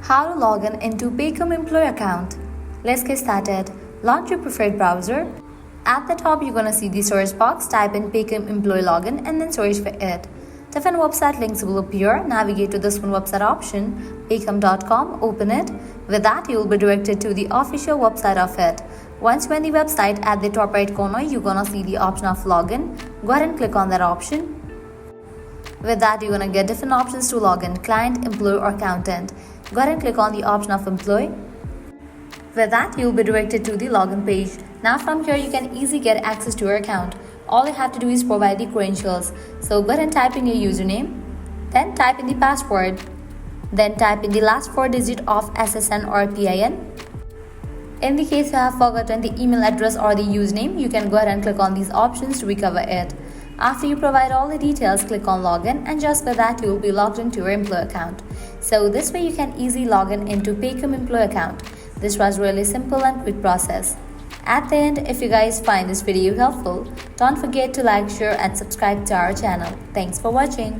How to log in into Paycom Employee account. Let's get started. Launch your preferred browser. At the top, you're gonna see the search box. Type in Paycom Employee Login and then search for it. Different website links will appear. Navigate to this one website option, paycom.com. Open it. With that, you will be directed to the official website of it. Once you're in the website, at the top right corner, you're gonna see the option of login. Go ahead and click on that option. With that, you're gonna get different options to log in: client, employee, or accountant. Go ahead and click on the option of employee. With that, you'll be directed to the login page. Now from here, you can easily get access to your account. All you have to do is provide the credentials. So go ahead and type in your username, then type in the password, then type in the last 4 digits of SSN or PIN. In the case you have forgotten the email address or the username, you can go ahead and click on these options to recover it. After you provide all the details, click on login, and just for that you will be logged into your employee account. So this way you can easily log in into Paycom employee account. This was really simple and quick process. At the end, if you guys find this video helpful, don't forget to like, share and subscribe to our channel. Thanks for watching.